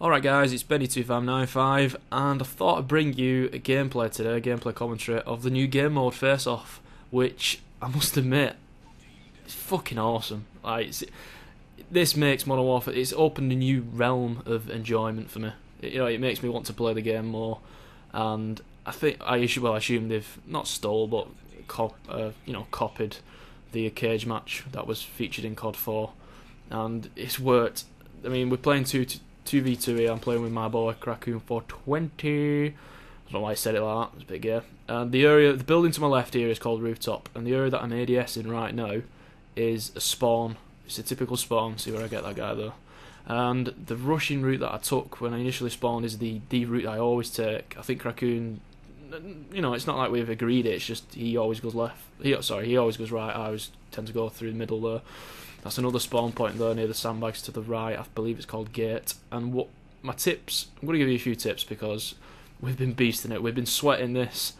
Alright guys, it's Benny2595 and I thought I'd bring you a gameplay today, a gameplay commentary of the new game mode Face Off, which I must admit is fucking awesome. This makes Modern Warfare, it's opened a new realm of enjoyment for me. It makes me want to play the game more, and I assume they've not stole but copied the cage match that was featured in COD 4, and it's worked. I mean, we're playing 2v2 here. I'm playing with my boy Raccoon 420. I don't know why I said it like that. It's a bit gay. And the building to my left here is called Rooftop, and the area that I'm ADS in right now is a spawn. It's a typical spawn. See where I get that guy though. And the rushing route that I took when I initially spawned is the route I always take. I think Raccoon, it's not like we've agreed it. It's just he always goes left. He always goes right. I always tend to go through the middle there. That's another spawn point there near the sandbags to the right. I believe it's called Gate. And what my tips, I'm going to give you a few tips because we've been beasting it. We've been sweating this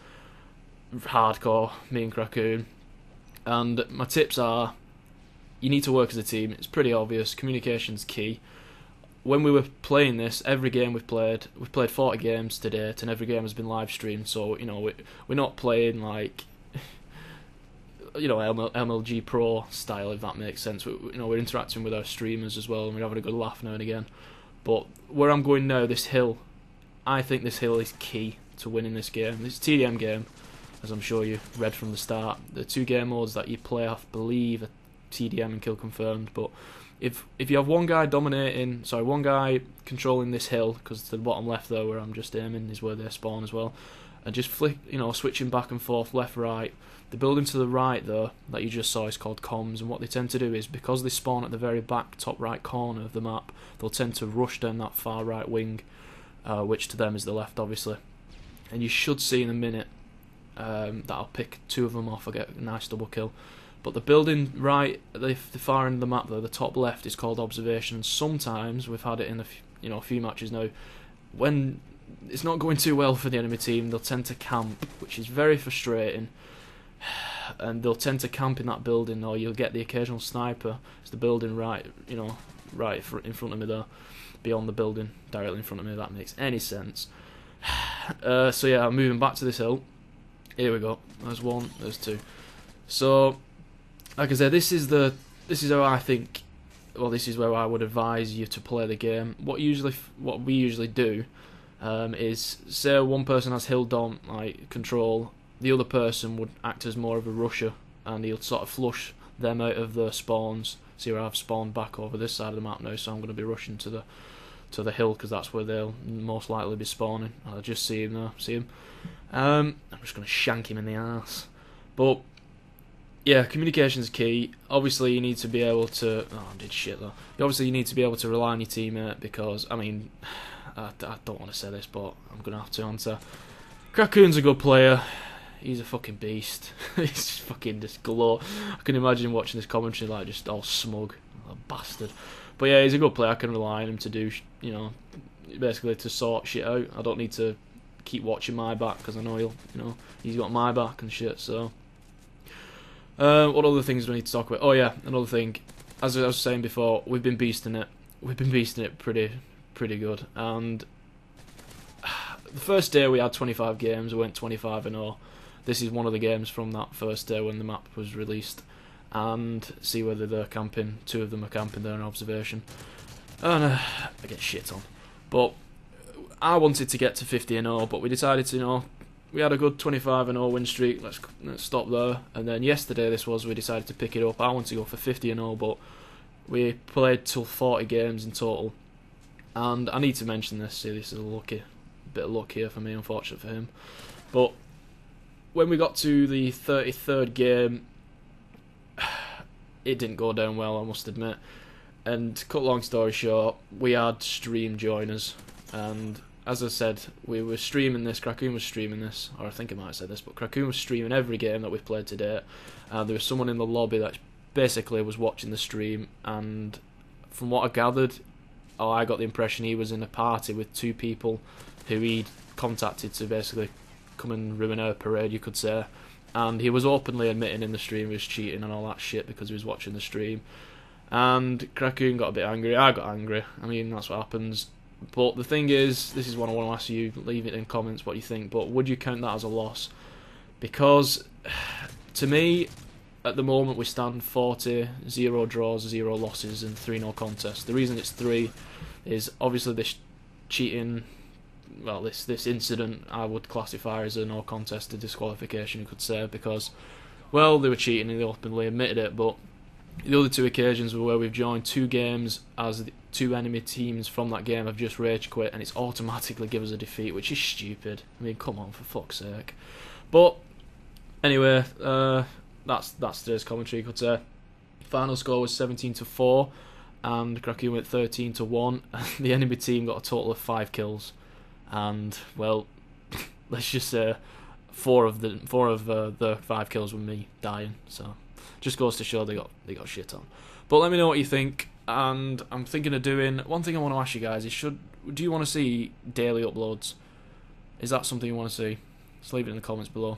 hardcore, me and Raccoon. And my tips are, you need to work as a team. It's pretty obvious. Communication's key. When we were playing this, every game we've played 40 games to date, and every game has been live streamed. So we're not playing like MLG Pro style, if that makes sense. We're interacting with our streamers as well, and we're having a good laugh now and again. But where I'm going now, this hill, I think this hill is key to winning this game. This TDM game, as I'm sure you read from the start. The two game modes that you play, I believe, are TDM and kill confirmed. But if you have one guy controlling this hill, because to the bottom left there where I'm just aiming is where they spawn as well, and just flick, switching back and forth, left, right. The building to the right though, that you just saw, is called comms, and what they tend to do is, because they spawn at the very back top right corner of the map, they'll tend to rush down that far right wing, which to them is the left obviously. And you should see in a minute that I'll pick two of them off, I'll get a nice double kill. But the building right at the far end of the map though, the top left, is called observation, and sometimes, we've had it in a few matches now, when it's not going too well for the enemy team, they'll tend to camp, which is very frustrating. And they'll tend to camp in that building, or you'll get the occasional sniper. It's the building right in front of me there, beyond the building, directly in front of me. If that makes any sense. So yeah, I'm moving back to this hill. Here we go. There's one. There's two. So, like I said, this is how I think. Well, this is where I would advise you to play the game. What we usually do is, say one person has hill dom control. The other person would act as more of a rusher, and he'll sort of flush them out of the spawns. See where I've spawned back over this side of the map now, so I'm going to be rushing to the hill, because that's where they'll most likely be spawning. I'll just see him there. See him? I'm just going to shank him in the arse. But yeah, communication's key. Obviously, you need to be able to. Oh, I did shit though. Obviously, you need to be able to rely on your teammate, because I mean, I don't want to say this, but I'm going to have to answer. Raccoon's a good player. He's a fucking beast. He's fucking just glow. I can imagine watching this commentary just all smug, a bastard. But yeah, he's a good player. I can rely on him to do, basically to sort shit out. I don't need to keep watching my back, because I know he's got my back and shit. So, what other things do I need to talk about? Oh yeah, another thing. As I was saying before, we've been beasting it. We've been beasting it pretty good. And the first day we had 25 games. We went 25-0. This is one of the games from that first day when the map was released, and see whether they're camping. Two of them are camping there in observation, and I get shit on. But I wanted to get to 50-0, but we decided to, we had a good 25-0 win streak. Let's stop there. And then yesterday, we decided to pick it up. I wanted to go for 50-0, but we played till 40 games in total. And I need to mention this. See, this is a bit of luck here for me, unfortunate for him. But when we got to the 33rd game, it didn't go down well, I must admit. And cut long story short, we had stream joiners, and as I said, we were streaming this. Raccoon was streaming this, or I think I might have said this, but Raccoon was streaming every game that we've played to date. There was someone in the lobby that basically was watching the stream, and from what I gathered, I got the impression he was in a party with two people who he'd contacted to basically come and ruin our parade, you could say. And he was openly admitting in the stream he was cheating and all that shit because he was watching the stream. And Raccoon got a bit angry. I got angry. I mean, that's what happens. But the thing is, this is what I want to ask you. Leave it in comments what you think. But would you count that as a loss? Because to me, at the moment we stand 40, 0 draws, 0 losses, and 3 no contests. The reason it's 3 is obviously this cheating. Well, this incident I would classify as a no contest, a disqualification, you could say, because, well, they were cheating and they openly admitted it. But the other 2 occasions were where we've joined 2 games as the 2 enemy teams from that game have just rage quit, and it's automatically give us a defeat, which is stupid. I mean, come on, for fuck's sake. But anyway, that's today's commentary, you could say. Final score was 17-4, and Krakow went 13-1. The enemy team got a total of 5 kills, and well, let's just say 4 of the 5 kills were me dying. So just goes to show they got shit on. But let me know what you think. And I'm thinking of doing one thing I want to ask you guys is do you want to see daily uploads? Is that something you want to see? Just leave it in the comments below.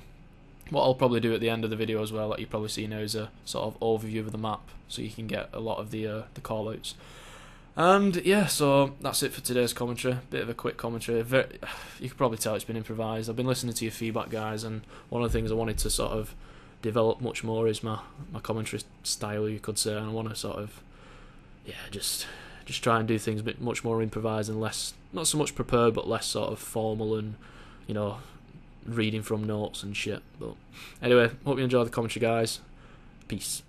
What I'll probably do at the end of the video as well, that you probably see now, is a sort of overview of the map, so you can get a lot of the call-outs. And yeah, so that's it for today's commentary. Bit of a quick commentary. You can probably tell it's been improvised. I've been listening to your feedback, guys, and one of the things I wanted to sort of develop much more is my commentary style, you could say, and I want to sort of, yeah, just try and do things a bit much more improvised and less, not so much prepared, but less sort of formal and, you know, reading from notes and shit. But anyway, hope you enjoyed the commentary, guys. Peace.